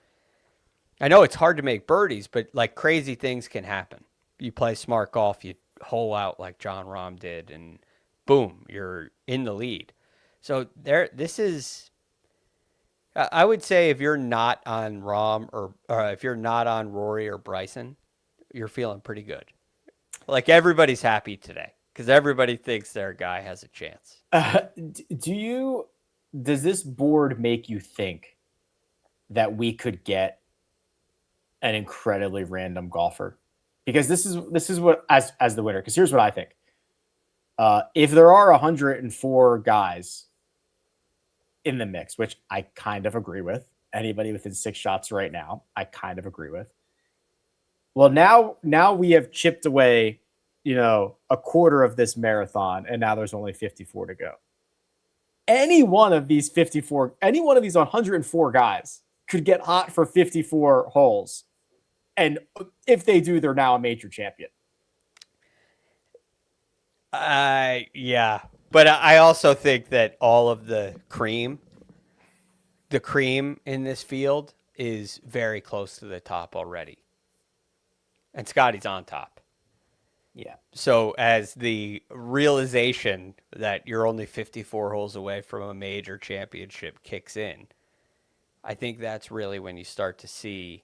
I know it's hard to make birdies, but like crazy things can happen. You play smart golf, you hole out like Jon Rahm did, and boom, you're in the lead. So this is, I would say, if you're not on Rahm or if you're not on Rory or Bryson, you're feeling pretty good. Like, everybody's happy today because everybody thinks their guy has a chance. Does this board make you think that we could get an incredibly random golfer? Because this is what, as the winner, because here's what I think. If there are 104 guys in the mix, which I kind of agree with, anybody within 6 shots right now, I kind of agree with. Well, now we have chipped away, a quarter of this marathon, and now there's only 54 to go. Any one of these 104 guys could get hot for 54 holes. And if they do, they're now a major champion. Yeah. But I also think that all of the cream in this field is very close to the top already. And Scotty's on top. Yeah. So as the realization that you're only 54 holes away from a major championship kicks in, I think that's really when you start to see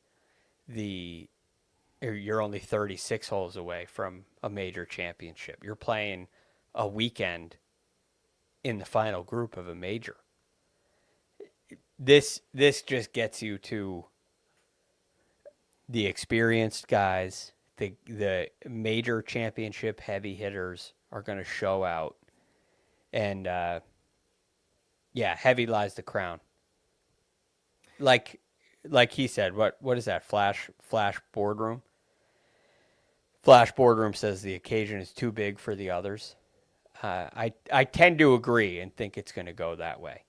you're only 36 holes away from a major championship. You're playing a weekend in the final group of a major. This just gets you to the experienced guys. The major championship heavy hitters are going to show out, and heavy lies the crown. Like he said, what is that? Flash boardroom. Flash boardroom says the occasion is too big for the others. I tend to agree and think it's going to go that way.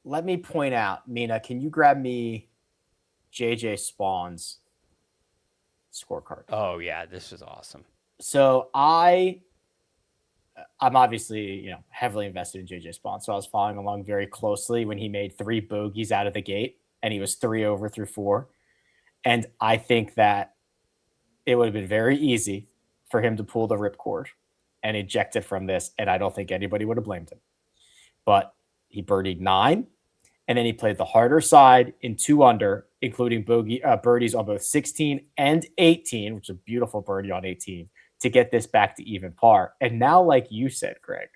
Let me point out, Mina, can you grab me JJ Spawn's scorecard? Oh yeah, this is awesome. So I'm obviously, heavily invested in JJ Spawn. So I was following along very closely when he made 3 bogeys out of the gate, and he was 3 over through 4. And I think that it would have been very easy for him to pull the ripcord and eject it from this, and I don't think anybody would have blamed him. But he birdied 9, and then he played the harder side in 2 under, including birdies on both 16 and 18, which is a beautiful birdie on 18, to get this back to even par. And now, like you said, Greg,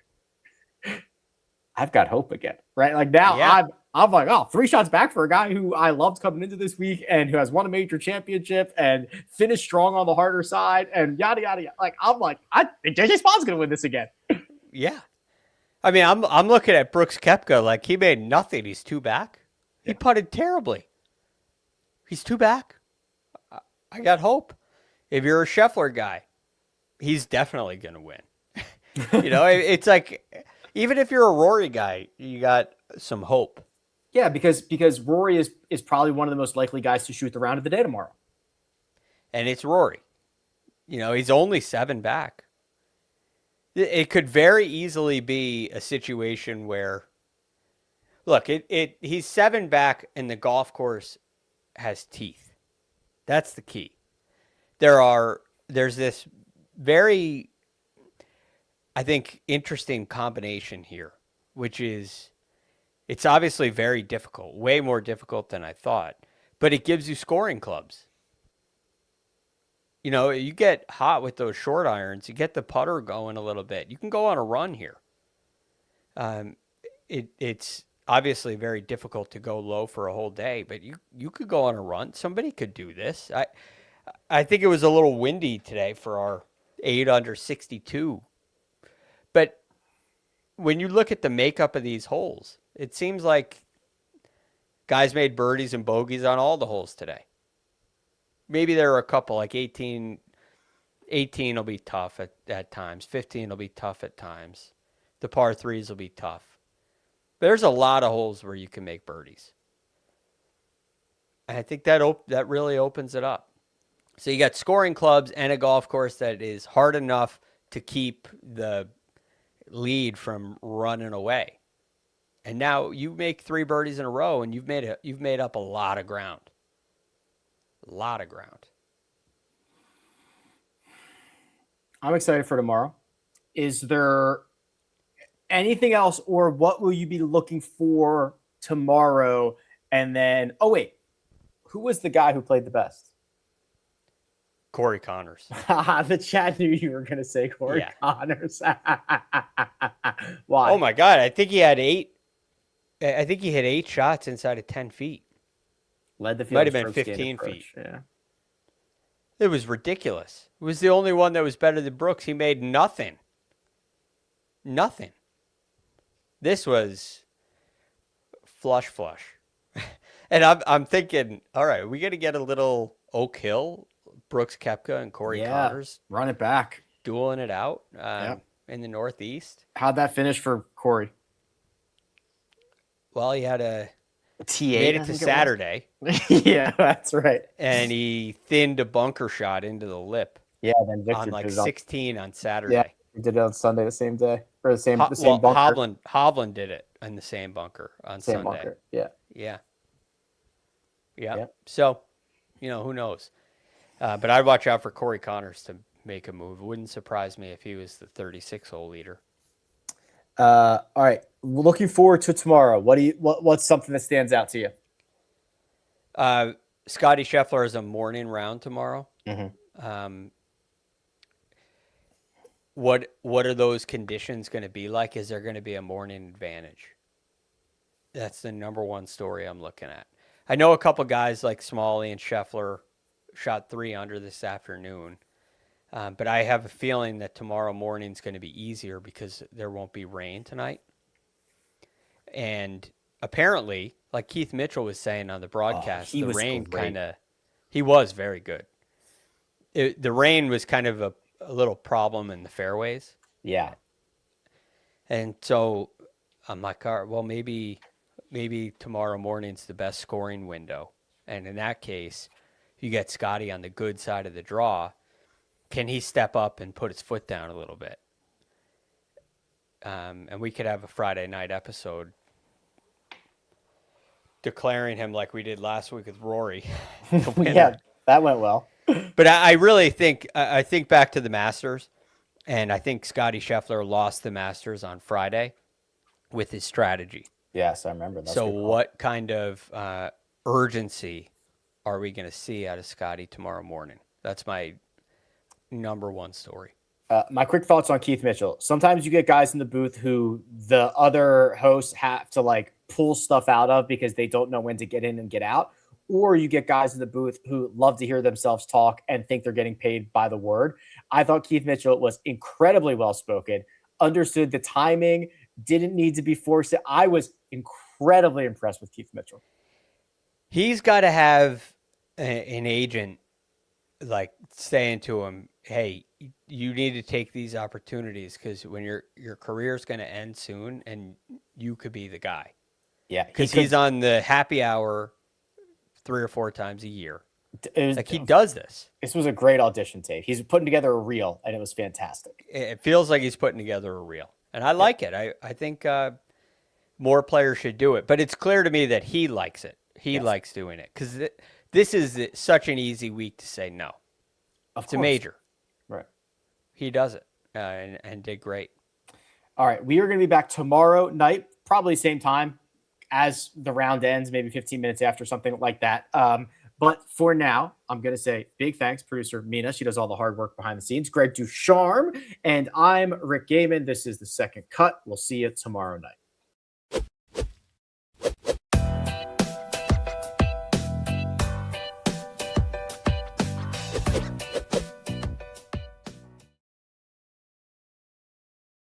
I've got hope again, right? Like now I'm like, 3 shots back for a guy who I loved coming into this week and who has won a major championship and finished strong on the harder side and yada, yada, yada. Like, I'm like, I think JJ Spawn's going to win this again. Yeah. I mean, I'm looking at Brooks Koepka like he made nothing. He's 2 back. He putted terribly. He's 2 back. I got hope. If you're a Schauffele guy, he's definitely going to win. It's like, even if you're a Rory guy, you got some hope. Yeah, because Rory is probably one of the most likely guys to shoot the round of the day tomorrow. And it's Rory. He's only 7 back. It could very easily be a situation where, look, he's 7 back and the golf course has teeth. That's the key. There's this very, I think, interesting combination here, which is, it's obviously very difficult, way more difficult than I thought, but it gives you scoring clubs. You get hot with those short irons, you get the putter going a little bit. You can go on a run here. It's obviously very difficult to go low for a whole day, but you could go on a run. Somebody could do this. I think it was a little windy today for our 8 under 62. But when you look at the makeup of these holes, it seems like guys made birdies and bogeys on all the holes today. Maybe there are a couple, like 18 will be tough at times. 15 will be tough at times. The par 3s will be tough. But there's a lot of holes where you can make birdies. And I think that really opens it up. So you got scoring clubs and a golf course that is hard enough to keep the lead from running away. And now you make 3 birdies in a row, and you've made up a lot of ground. A lot of ground. I'm excited for tomorrow. Is there anything else, or what will you be looking for tomorrow? And then, who was the guy who played the best? Corey Connors. The chat knew you were going to say Corey Connors. Why? Oh my God. I think he had 8. I think he hit 8 shots inside of 10 feet. Led the field. Might have been 15 feet. Yeah. It was ridiculous. It was the only one that was better than Brooks. He made nothing. Nothing. This was flush. And I'm thinking, all right, we got to get a little Oak Hill, Brooks Koepka, and Corey Connors run it back, dueling it out in the Northeast. How'd that finish for Corey? Well, he had a T8. Made it to Saturday. Yeah, that's right. And he thinned a bunker shot into the lip. Yeah, then Victor on like 16 on Saturday. Yeah, he did it on Sunday the same day. Or the same bunker. Hovland did it in the same bunker on Sunday. Bunker. Yeah. So, who knows? But I'd watch out for Corey Connors to make a move. It wouldn't surprise me if he was the 36-hole leader. All right. Looking forward to tomorrow. What's something that stands out to you? Scotty Scheffler is a morning round tomorrow. Mm-hmm. What are those conditions going to be like? Is there going to be a morning advantage? That's the number one story I'm looking at. I know a couple guys like Smalley and Scheffler shot 3 under this afternoon. But I have a feeling that tomorrow morning is going to be easier because there won't be rain tonight. And apparently, like Keith Mitchell was saying on the broadcast, the rain he was very good. The rain was kind of a little problem in the fairways. Yeah. And so I'm like, well, maybe tomorrow morning's the best scoring window. And in that case, you get Scotty on the good side of the draw. Can he step up and put his foot down a little bit? And we could have a Friday night episode declaring him like we did last week with Rory. Yeah, that went well. But I really think, I think back to the Masters, and I think Scotty Scheffler lost the Masters on Friday with his strategy. Yes, I remember that. So what kind of urgency are we going to see out of Scotty tomorrow morning? That's my number one story. My quick thoughts on Keith Mitchell. Sometimes you get guys in the booth who the other hosts have to like pull stuff out of because they don't know when to get in and get out. Or you get guys in the booth who love to hear themselves talk and think they're getting paid by the word. I thought Keith Mitchell was incredibly well-spoken, understood the timing, didn't need to be forced. I was incredibly impressed with Keith Mitchell. He's got to have an agent like saying to him, hey, you need to take these opportunities because when your career is going to end soon and you could be the guy. Yeah. Because he's on the happy hour 3 or 4 times a year. He does this. This was a great audition tape. He's putting together a reel, and it was fantastic. It feels like he's putting together a reel. And I like it. I think more players should do it. But it's clear to me that he likes it. He likes doing it. Because this is such an easy week to say no. It's a major. Right. He does it and did great. All right. We are going to be back tomorrow night, probably same time as the round ends, maybe 15 minutes after, something like that. But for now, I'm going to say big thanks, producer Mina. She does all the hard work behind the scenes. Greg DuCharme, and I'm Rick Gehman. This is The Second Cut. We'll see you tomorrow night.